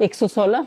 116।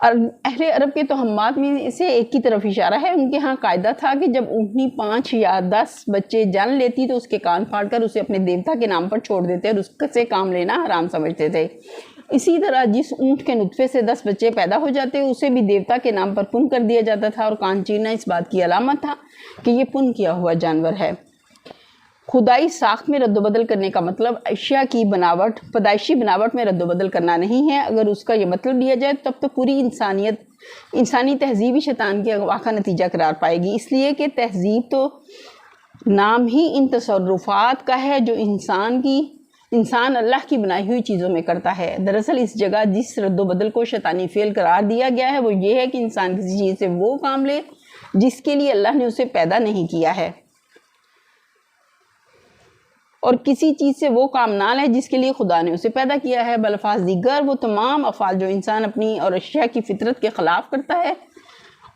اور اہل عرب کے توہمات میں سے ایک کی طرف اشارہ ہے۔ ان کے ہاں قاعدہ تھا کہ جب اونٹنی 5 یا 10 بچے جان لیتی تو اس کے کان پھاڑ کر اسے اپنے دیوتا کے نام پر چھوڑ دیتے اور اس سے کام لینا حرام سمجھتے تھے۔ اسی طرح جس اونٹ کے نطفے سے 10 بچے پیدا ہو جاتے اسے بھی دیوتا کے نام پر پن کر دیا جاتا تھا، اور کان چیرنا اس بات کی علامت تھا کہ یہ پن کیا ہوا جانور ہے۔ خدائی ساخت میں رد و بدل کرنے کا مطلب اشیاء کی بناوٹ، پیدائشی بناوٹ میں رد و بدل کرنا نہیں ہے۔ اگر اس کا یہ مطلب لیا جائے تب تو پوری انسانی تہذیب ہی شیطان کے اغوا کا نتیجہ قرار پائے گی، اس لیے کہ تہذیب تو نام ہی ان تصرفات کا ہے جو انسان اللہ کی بنائی ہوئی چیزوں میں کرتا ہے۔ دراصل اس جگہ جس رد و بدل کو شیطانی فعل قرار دیا گیا ہے وہ یہ ہے کہ انسان کسی چیز سے وہ کام لے جس کے لیے اللہ نے اسے پیدا نہیں کیا ہے، اور کسی چیز سے وہ کام نہ لے جس کے لیے خدا نے اسے پیدا کیا ہے۔ بالفاظ دیگر وہ تمام افعال جو انسان اپنی اور اشیاء کی فطرت کے خلاف کرتا ہے،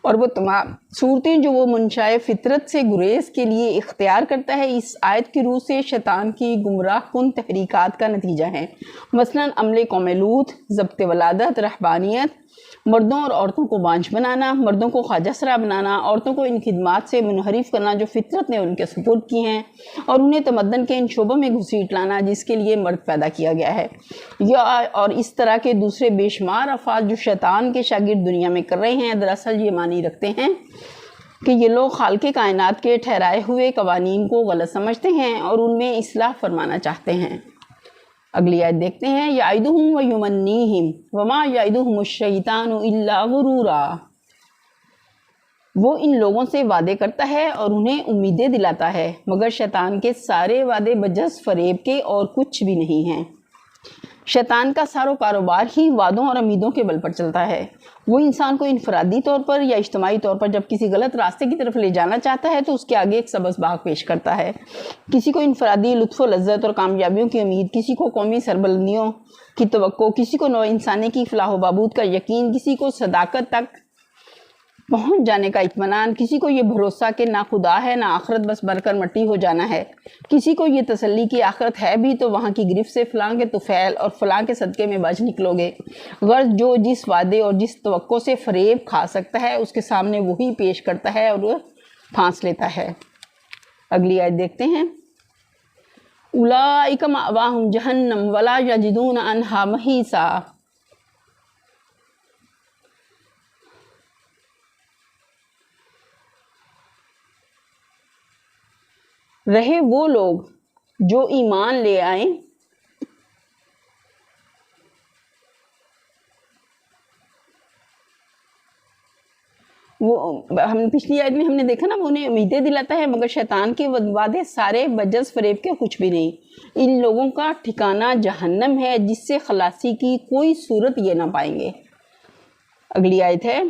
اور وہ تمام صورتیں جو وہ منشائے فطرت سے گریز کے لیے اختیار کرتا ہے، اس آیت کی روح سے شیطان کی گمراہ کن تحریکات کا نتیجہ ہیں۔ مثلاً عمل قوم لوط، ضبط ولادت، رہبانیت، مردوں اور عورتوں کو بانجھ بنانا، مردوں کو خواجہ سرا بنانا، عورتوں کو ان خدمات سے منحرف کرنا جو فطرت نے ان کے سپرد کی ہیں، اور انہیں تمدن کے ان شعبوں میں گھسیٹ لانا جس کے لیے مرد پیدا کیا گیا ہے، اور اس طرح کے دوسرے بے شمار افعال جو شیطان کے شاگرد دنیا میں کر رہے ہیں، دراصل یہ معنی رکھتے ہیں کہ یہ لوگ خالق کائنات کے ٹھہرائے ہوئے قوانین کو غلط سمجھتے ہیں اور ان میں اصلاح فرمانا چاہتے ہیں۔ اگلی آیت دیکھتے ہیں، یعدہم ویمنیہم وما یعدہم الشیطان الا غرورا۔ وہ ان لوگوں سے وعدے کرتا ہے اور انہیں امیدیں دلاتا ہے، مگر شیطان کے سارے وعدے بجز فریب کے اور کچھ بھی نہیں ہیں۔ شیطان کا سارا کاروبار ہی وعدوں اور امیدوں کے بل پر چلتا ہے۔ وہ انسان کو انفرادی طور پر یا اجتماعی طور پر جب کسی غلط راستے کی طرف لے جانا چاہتا ہے تو اس کے آگے ایک سبز باغ پیش کرتا ہے۔ کسی کو انفرادی لطف و لذت اور کامیابیوں کی امید، کسی کو قومی سربلندیوں کی توقع، کسی کو نوع انسانی کی فلاح و بہبود کا یقین، کسی کو صداقت تک پہنچ جانے کا اطمینان، کسی کو یہ بھروسہ کہ نہ خدا ہے نہ آخرت، بس بھر کر مٹی ہو جانا ہے، کسی کو یہ تسلی کہ آخرت ہے بھی تو وہاں کی گرفت سے فلاں کے طفیل اور فلاں کے صدقے میں بچ نکلو گے۔ غرض جو جس وعدے اور جس توقع سے فریب کھا سکتا ہے اس کے سامنے وہی پیش کرتا ہے اور وہ پھانس لیتا ہے۔ اگلی آیت دیکھتے ہیں، اولئک مأواہم جہنم ولا یجدون عنہا محیصا۔ رہے وہ لوگ جو ایمان لے آئیں ہم پچھلی آیت میں ہم نے دیکھا نا، وہ انہیں امیدیں دلاتا ہے مگر شیطان کے وعدے سارے بجز فریب کے کچھ بھی نہیں۔ ان لوگوں کا ٹھکانہ جہنم ہے جس سے خلاصی کی کوئی صورت یہ نہ پائیں گے۔ اگلی آیت ہے،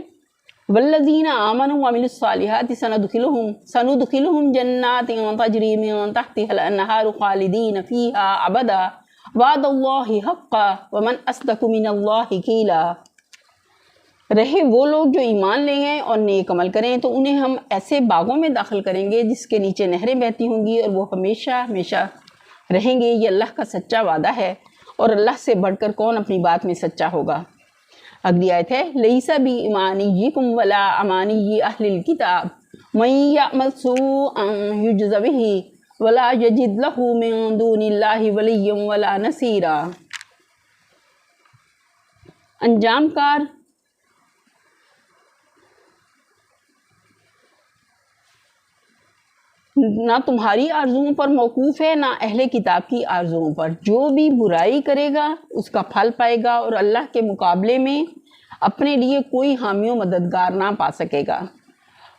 والذین آمنوا وعملوا الصالحات سندخلهم جنات تجری من تحتها الانہار خالدین فیہا ابدا وعد اللہ حقا ومن اصدق من اللہ قیلا۔ رہے وہ لوگ جو ایمان لیں گے اور نیک عمل کریں تو انہیں ہم ایسے باغوں میں داخل کریں گے جس کے نیچے نہریں بہتی ہوں گی اور وہ ہمیشہ ہمیشہ رہیں گے۔ یہ اللہ کا سچا وعدہ ہے، اور اللہ سے بڑھ کر کون اپنی بات میں سچا ہوگا۔ اگلی آیت ہے، لیس بإیمانیکم ولا امانی اہل الکتاب من یعمل سوءا یجز بہ ولا یجد لہ من دون اللہ ولیا ولا نصیرا۔ انجام کار نہ تمہاری آرزوؤں پر موقوف ہے نہ اہل کتاب کی آرزوؤں پر۔ جو بھی برائی کرے گا اس کا پھل پائے گا اور اللہ کے مقابلے میں اپنے لیے کوئی حامی و مددگار نہ پا سکے گا۔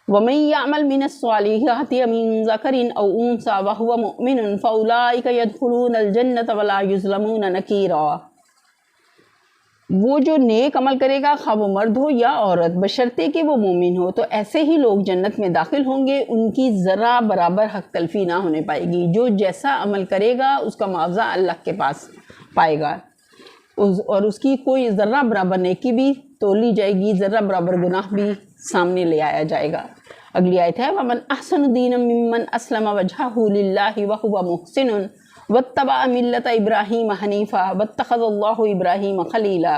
وَمَن يَعْمَلْ مِنَ الصَّالِحَاتِ مِن ذَكَرٍ أَوْ أُنثَىٰ وَهُوَ مُؤْمِنٌ فَأُولَٰئِكَ يَدْخُلُونَ الْجَنَّةَ وَلَا يُظْلَمُونَ نَقِيرًا۔ وہ جو نیک عمل کرے گا خواہ وہ مرد ہو یا عورت، بشرطے کہ وہ مومن ہو، تو ایسے ہی لوگ جنت میں داخل ہوں گے، ان کی ذرہ برابر حق تلفی نہ ہونے پائے گی۔ جو جیسا عمل کرے گا اس کا معاوضہ اللہ کے پاس پائے گا، اور اس کی کوئی ذرہ برابر نیکی بھی تولی جائے گی، ذرہ برابر گناہ بھی سامنے لے آیا جائے گا۔ اگلی آیت ہے، وَمَنْ أَحْسَنُ دِينًا مِّمَّنْ أَسْلَمَ وَجْهَهُ لِلَّهِ وَهُوَ مُحْسِنٌ وَاتَّبَعَ مِلَّةَ إِبْرَاهِيمَ حَنِيفًا وَاتَّخَذَ اللَّهُ إِبْرَاهِيمَ خَلِيلًا۔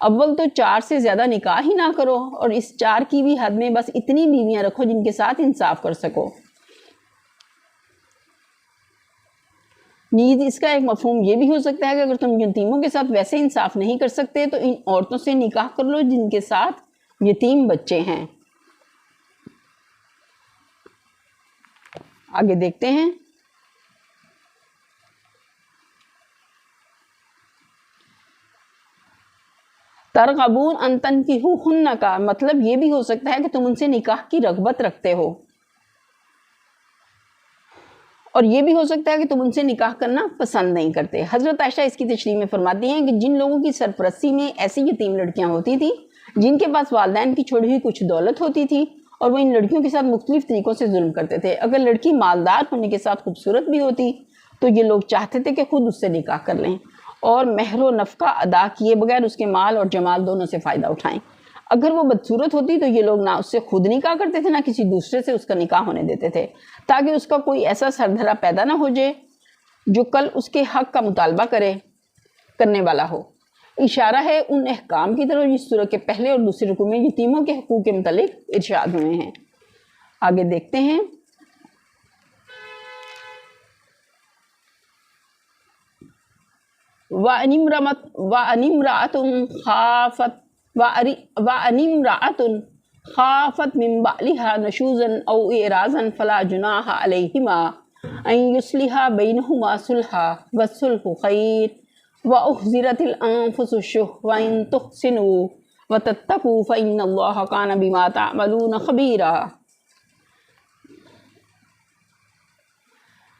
اول تو 4 سے زیادہ نکاح ہی نہ کرو، اور اس 4 کی بھی حد میں بس اتنی بیویاں رکھو جن کے ساتھ انصاف کر سکو۔ نیز اس کا ایک مفہوم یہ بھی ہو سکتا ہے کہ اگر تم یتیموں کے ساتھ ویسے انصاف نہیں کر سکتے تو ان عورتوں سے نکاح کر لو جن کے ساتھ یتیم بچے ہیں۔ آگے دیکھتے ہیں۔ ترغبون ان تنکحوہن کا مطلب یہ بھی ہو سکتا ہے کہ تم ان سے نکاح کی رغبت رکھتے ہو، اور یہ بھی ہو سکتا ہے کہ تم ان سے نکاح کرنا پسند نہیں کرتے۔ حضرت عائشہ اس کی تشریح میں فرماتی ہیں کہ جن لوگوں کی سرپرستی میں ایسی یتیم لڑکیاں ہوتی تھیں جن کے پاس والدین کی چھوڑی ہوئی کچھ دولت ہوتی تھی، اور وہ ان لڑکیوں کے ساتھ مختلف طریقوں سے ظلم کرتے تھے، اگر لڑکی مالدار ہونے کے ساتھ خوبصورت بھی ہوتی تو یہ لوگ چاہتے تھے کہ خود اس سے نکاح کر لیں اور مہر و نفقہ ادا کیے بغیر اس کے مال اور جمال دونوں سے فائدہ اٹھائیں۔ اگر وہ بدصورت ہوتی تو یہ لوگ نہ اس سے خود نکاح کرتے تھے نہ کسی دوسرے سے اس کا نکاح ہونے دیتے تھے، تاکہ اس کا کوئی ایسا سردھرا پیدا نہ ہو جائے جو کل اس کے حق کا مطالبہ کرنے والا ہو۔ اشارہ ہے ان احکام کی طرف جس سورہ کے پہلے اور دوسرے رکوع میں یتیموں کے حقوق کے متعلق ارشاد ہوئے ہیں۔ آگے دیکھتے ہیں۔ وَأَنِ امْرَأَةٌ خَافَتْ مِنْ بَعْلِهَا نُشُوزًا أَوْ إِعْرَاضًا فَلَا جُنَاحَ عَلَيْهِمَا أَنْ يُصْلِحَا بَيْنَهُمَا صُلْحًا وَالصُّلْحُ خَيْرٌ وَأُحْضِرَتِ الْأَنفُسُ الشُّحَّ وَإِنْ تُحْسِنُوا وَتَتَّقُوا فَإِنَّ اللَّهَ كَانَ بِمَا تَعْمَلُونَ خَبِيرًا۔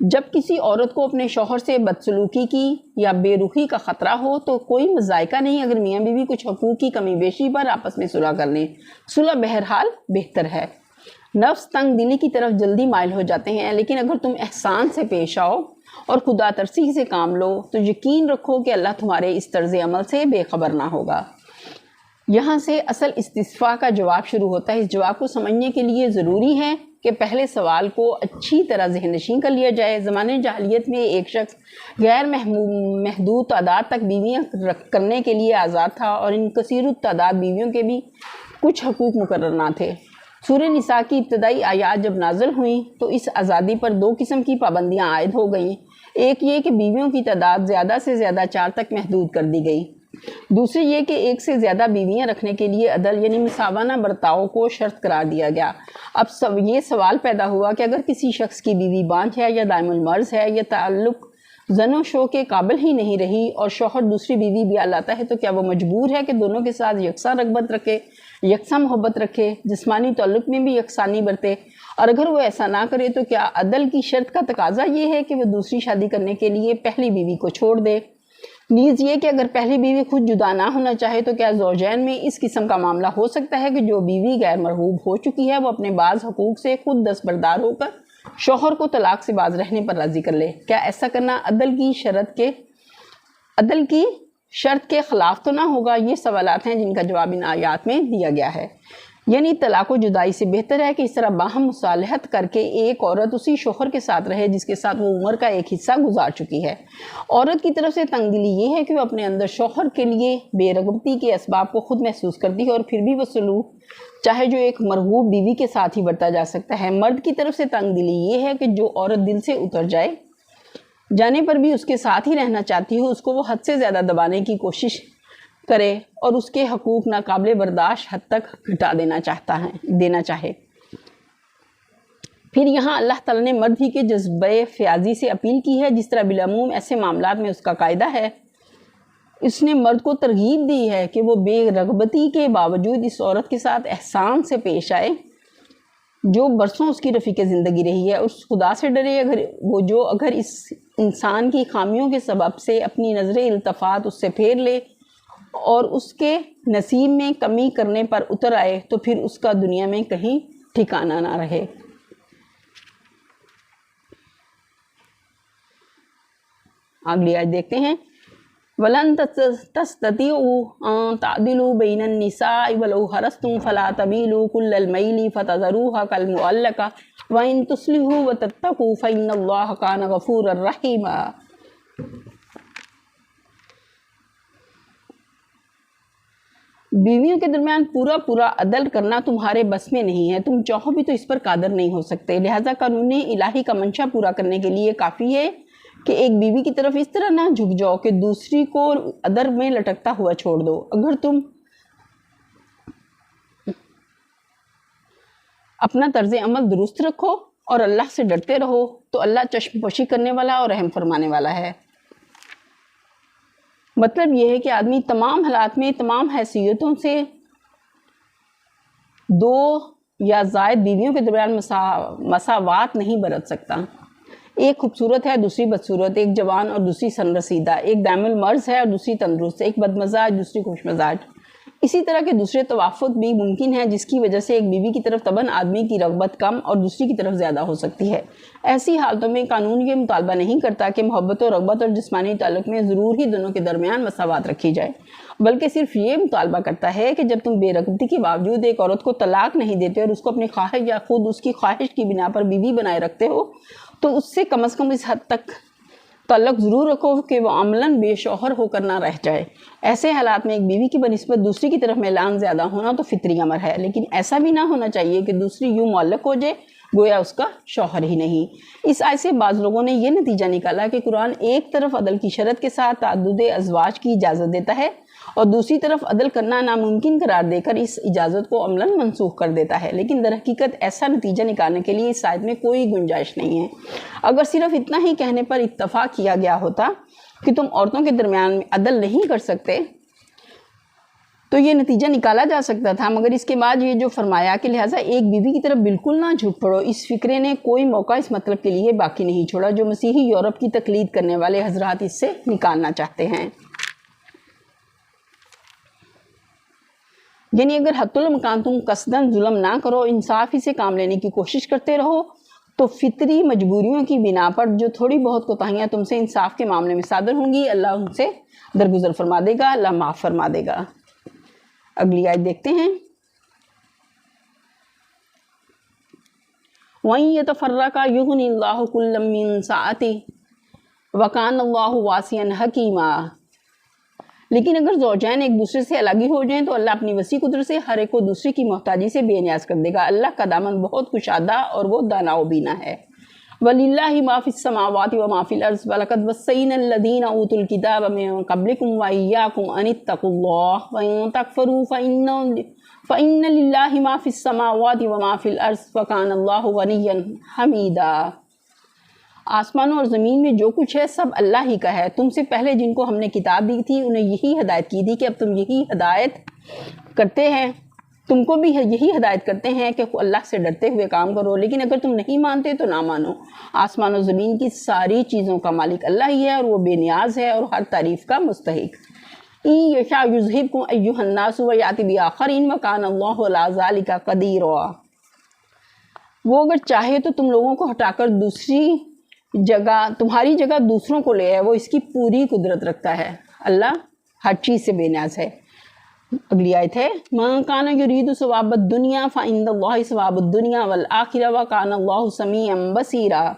جب کسی عورت کو اپنے شوہر سے بدسلوکی کی یا بے رخی کا خطرہ ہو تو کوئی مضائقہ نہیں اگر میاں بیوی کچھ حقوق کی کمی بیشی پر آپس میں صلح کر لیں۔ صلح بہرحال بہتر ہے۔ نفس تنگ دلی کی طرف جلدی مائل ہو جاتے ہیں، لیکن اگر تم احسان سے پیش آؤ اور خدا ترسی سے کام لو تو یقین رکھو کہ اللہ تمہارے اس طرز عمل سے بے خبر نہ ہوگا۔ یہاں سے اصل استفسار کا جواب شروع ہوتا ہے۔ اس جواب کو سمجھنے کے لیے ضروری ہے کہ پہلے سوال کو اچھی طرح ذہن نشین کر لیا جائے۔ زمانے جاہلیت میں ایک شخص غیر محدود تعداد تک بیویاں کرنے کے لیے آزاد تھا، اور ان کثیر التعداد بیویوں کے بھی کچھ حقوق مقرر نہ تھے۔ سورہ نساء کی ابتدائی آیات جب نازل ہوئیں تو اس آزادی پر 2 قسم کی پابندیاں عائد ہو گئیں۔ ایک یہ کہ بیویوں کی تعداد زیادہ سے زیادہ 4 تک محدود کر دی گئی، دوسری یہ کہ 1 سے زیادہ بیویاں رکھنے کے لیے عدل یعنی مساوانہ برتاؤ کو شرط قرار دیا گیا۔ اب یہ سوال پیدا ہوا کہ اگر کسی شخص کی بیوی بانجھ ہے یا دائم المرض ہے یا تعلق زن و شو کے قابل ہی نہیں رہی اور شوہر دوسری بیوی بھی لاتا ہے تو کیا وہ مجبور ہے کہ دونوں کے ساتھ یکساں رغبت رکھے، یکساں محبت رکھے، جسمانی تعلق میں بھی یکسانی برتے؟ اور اگر وہ ایسا نہ کرے تو کیا عدل کی شرط کا تقاضا یہ ہے کہ وہ دوسری شادی کرنے کے لیے پہلی بیوی کو چھوڑ دے؟ نیز یہ کہ اگر پہلی بیوی خود جدا نہ ہونا چاہے تو کیا زوجین میں اس قسم کا معاملہ ہو سکتا ہے کہ جو بیوی غیر مرغوب ہو چکی ہے وہ اپنے بعض حقوق سے خود دستبردار ہو کر شوہر کو طلاق سے باز رہنے پر راضی کر لے؟ کیا ایسا کرنا عدل کی شرط کے خلاف تو نہ ہوگا؟ یہ سوالات ہیں جن کا جواب ان آیات میں دیا گیا ہے۔ یعنی طلاق و جدائی سے بہتر ہے کہ اس طرح باہم مصالحت کر کے ایک عورت اسی شوہر کے ساتھ رہے جس کے ساتھ وہ عمر کا ایک حصہ گزار چکی ہے۔ عورت کی طرف سے تنگ دلی یہ ہے کہ وہ اپنے اندر شوہر کے لیے بے رغبتی کے اسباب کو خود محسوس کرتی ہے اور پھر بھی وہ سلوک چاہے جو ایک مرغوب بیوی کے ساتھ ہی برتا جا سکتا ہے۔ مرد کی طرف سے تنگ دلی یہ ہے کہ جو عورت دل سے اتر جانے پر بھی اس کے ساتھ ہی رہنا چاہتی ہو اس کو وہ حد سے زیادہ دبانے کی کوشش کرے اور اس کے حقوق ناقابل برداشت حد تک گھٹا دینا چاہے۔ پھر یہاں اللہ تعالیٰ نے مرد ہی کے جذبہ فیاضی سے اپیل کی ہے، جس طرح بالعموم ایسے معاملات میں اس کا قاعدہ ہے۔ اس نے مرد کو ترغیب دی ہے کہ وہ بے رغبتی کے باوجود اس عورت کے ساتھ احسان سے پیش آئے جو برسوں اس کی رفیق زندگی رہی ہے۔ اس خدا سے ڈرے اگر اس انسان کی خامیوں کے سبب سے اپنی نظر التفات اس سے پھیر لے اور اس کے نصیب میں کمی کرنے پر اتر آئے تو پھر اس کا دنیا میں کہیں ٹھکانہ نہ رہے۔ اگلی آیت دیکھتے ہیں۔ وَلَن تَسْتَطِيعُوا أَن تَعْدِلُوا بَيْنَ النِّسَاءِ وَلَوْ حَرَصْتُمْ فَلَا تَمِيلُوا كُلَّ الْمَيْلِ فَتَذَرُوهَا كَالْمُعَلَّقَةِ وَإِن تُصْلِحُوا وَتَتَّقُوا فَإِنَّ اللَّهَ كَانَ غَفُورًا رَحِيمًا۔ بیویوں کے درمیان پورا عدل کرنا تمہارے بس میں نہیں ہے، تم چاہو بھی تو اس پر قادر نہیں ہو سکتے، لہٰذا قانون الہی کا منشا پورا کرنے کے لیے کافی ہے کہ ایک بیوی کی طرف اس طرح نہ جھک جاؤ کہ دوسری کو ادر میں لٹکتا ہوا چھوڑ دو۔ اگر تم اپنا طرز عمل درست رکھو اور اللہ سے ڈرتے رہو تو اللہ چشم پوشی کرنے والا اور رحم فرمانے والا ہے۔ مطلب یہ ہے کہ آدمی تمام حالات میں تمام حیثیتوں سے دو یا زائد بیویوں کے درمیان مساوات نہیں برت سکتا۔ ایک خوبصورت ہے دوسری بدصورت، ایک جوان اور دوسری سن رسیدہ، ایک دائم المرض ہے اور دوسری تندرست، ایک بدمزاج دوسری خوش مزاج۔ اسی طرح کے دوسرے توافت بھی ممکن ہے جس کی وجہ سے ایک بیوی کی طرف تباً آدمی کی رغبت کم اور دوسری کی طرف زیادہ ہو سکتی ہے۔ ایسی حالتوں میں قانون یہ مطالبہ نہیں کرتا کہ محبت و رغبت اور جسمانی تعلق میں ضرور ہی دونوں کے درمیان مساوات رکھی جائے، بلکہ صرف یہ مطالبہ کرتا ہے کہ جب تم بے رغبتی کے باوجود ایک عورت کو طلاق نہیں دیتے اور اس کو اپنی خواہش یا خود اس کی خواہش کی بنا پر بیوی بنائے رکھتے ہو تو اس سے کم از کم اس حد تک تعلق ضرور رکھو کہ وہ عملاً بے شوہر ہو کر نہ رہ جائے۔ ایسے حالات میں ایک بیوی کی بنسبت دوسری کی طرف میلان زیادہ ہونا تو فطری امر ہے، لیکن ایسا بھی نہ ہونا چاہیے کہ دوسری یوں معلق ہو جائے گویا اس کا شوہر ہی نہیں۔ اس آیت سے بعض لوگوں نے یہ نتیجہ نکالا کہ قرآن ایک طرف عدل کی شرط کے ساتھ تعدد ازواج کی اجازت دیتا ہے اور دوسری طرف عدل کرنا ناممکن قرار دے کر اس اجازت کو عملاً منسوخ کر دیتا ہے، لیکن در حقیقت ایسا نتیجہ نکالنے کے لیے اس آیت میں کوئی گنجائش نہیں ہے۔ اگر صرف اتنا ہی کہنے پر اتفاق کیا گیا ہوتا کہ تم عورتوں کے درمیان میں عدل نہیں کر سکتے تو یہ نتیجہ نکالا جا سکتا تھا، مگر اس کے بعد یہ جو فرمایا کہ لہٰذا ایک بیوی کی طرف بالکل نہ جھک پڑو، اس فقرے نے کوئی موقع اس مطلب کے لیے باقی نہیں چھوڑا جو مسیحی یورپ کی تقلید کرنے والے حضرات اس سے نکالنا چاہتے ہیں۔ یعنی اگر حتی الامکان تم قصداً ظلم نہ کرو، انصاف ہی سے کام لینے کی کوشش کرتے رہو تو فطری مجبوریوں کی بنا پر جو تھوڑی بہت کوتاہیاں تم سے انصاف کے معاملے میں صادر ہوں گی اللہ ان سے درگزر فرما دے گا، اللہ معاف فرما دے گا۔ اگلی آیت دیکھتے ہیں۔ وَإِن يَتَفَرَّقَا يُغْنِ اللَّهُ كُلًّا مِّن سَعَتِهِ وَكَانَ اللَّهُ وَاسِعًا حَكِيمًا۔ لیکن اگر زوجین ایک دوسرے سے الگ ہو جائیں تو اللہ اپنی وسیع قدرت سے ہر ایک کو دوسرے کی محتاجی سے بے نیاز کر دے گا۔ اللہ کا دامن بہت کشادہ اور وہ دانا و بینا ہے۔ وَلِلَّهِ مَا فِي السَّمَاوَاتِ وَمَا فِي الْأَرْضِ وَلَقَدْ وَصَّيْنَا الَّذِينَ أُوتُوا الْكِتَابَ مِن قَبْلِكُمْ وَإِيَّاكُمْ أَنِ اتَّقُوا اللَّهَ وَإِن تَكْفُرُوا فَإِنَّ لِلَّهِ مَا فِي السَّمَاوَاتِ وَمَا فِي الْأَرْضِ وَكَانَ اللَّهُ غَنِيًّا حَمِيدًا۔ آسمانوں اور زمین میں جو کچھ ہے سب اللہ ہی کا ہے۔ تم سے پہلے جن کو ہم نے کتاب دی تھی انہیں یہی ہدایت کی تھی کہ اب تم یہی ہدایت کرتے ہیں، تم کو بھی یہی ہدایت کرتے ہیں کہ اللہ سے ڈرتے ہوئے کام کرو، لیکن اگر تم نہیں مانتے تو نہ مانو۔ آسمان و زمین کی ساری چیزوں کا مالک اللہ ہی ہے اور وہ بے نیاز ہے اور ہر تعریف کا مستحق۔ إِن يَشَأْ يُذْهِبْكُمْ أَيُّهَا النَّاسُ وَيَأْتِ بِآخَرِينَ وَكَانَ اللَّهُ عَلَىٰ ذَلِكَ قَدِيرًا۔ وہ اگر چاہے تو تم لوگوں کو ہٹا کر تمہاری جگہ دوسروں کو لے آئے، وہ اس کی پوری قدرت رکھتا ہے، اللہ ہر چیز سے بے نیاز ہے۔ اگلی آیت ہے مَن كَانَ يُرِيدُ ثَوَابَ الدُّنْيَا فَعِندَ اللَّهِ ثَوَابُ الدُّنْيَا وَالْآخِرَةِ وَكَانَ اللَّهُ سَمِيعًا بَصِيرًا۔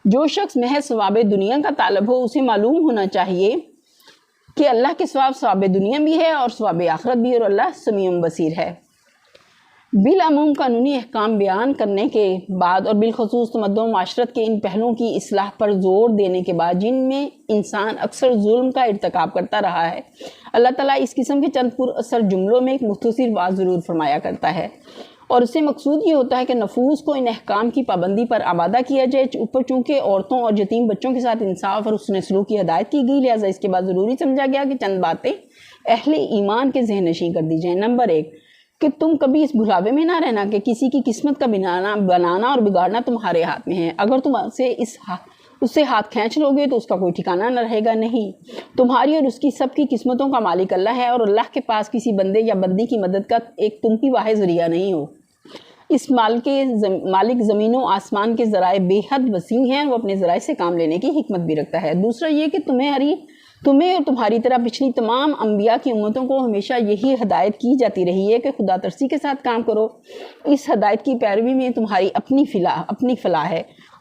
جو شخص محض ثواب دنیا کا طالب ہو اسے معلوم ہونا چاہیے کہ اللہ کے ثواب دنیا بھی ہے اور ثواب آخرت بھی، اور اللہ سمیع بصیر ہے۔ بالعموم قانونی احکام بیان کرنے کے بعد اور بالخصوص تمدن و معاشرت کے ان پہلوؤں کی اصلاح پر زور دینے کے بعد جن میں انسان اکثر ظلم کا ارتکاب کرتا رہا ہے، اللہ تعالیٰ اس قسم کے چند پر اثر جملوں میں ایک مختصر بات ضرور فرمایا کرتا ہے، اور اس سے مقصود یہ ہوتا ہے کہ نفوس کو ان احکام کی پابندی پر آمادہ کیا جائے۔ اوپر چونکہ عورتوں اور یتیم بچوں کے ساتھ انصاف اور حسن سلوک کی ہدایت کی گئی، لہٰذا اس کے بعد ضروری سمجھا گیا کہ چند باتیں اہل ایمان کے ذہن نشین کر دی جائیں۔ نمبر 1 کہ تم کبھی اس بھلاوے میں نہ رہنا کہ کسی کی قسمت کا بنانا اور بگاڑنا تمہارے ہاتھ میں ہے۔ اگر تم اس سے ہاتھ کھینچ لو گے تو اس کا کوئی ٹھکانہ نہ رہے گا۔ نہیں، تمہاری اور اس کی سب کی قسمتوں کا مالک اللہ ہے، اور اللہ کے پاس کسی بندے یا بندی کی مدد کا ایک تم ہی واحد ذریعہ نہیں ہو۔ اس مالک زمین و آسمان کے ذرائع بے حد وسیع ہیں، وہ اپنے ذرائع سے کام لینے کی حکمت بھی رکھتا ہے۔ دوسرا یہ کہ تمہیں اور تمہاری طرح پچھلی تمام انبیاء کی امتوں کو ہمیشہ یہی ہدایت کی جاتی رہی ہے کہ خدا ترسی کے ساتھ کام کرو۔ اس ہدایت کی پیروی میں تمہاری اپنی فلاح ہے،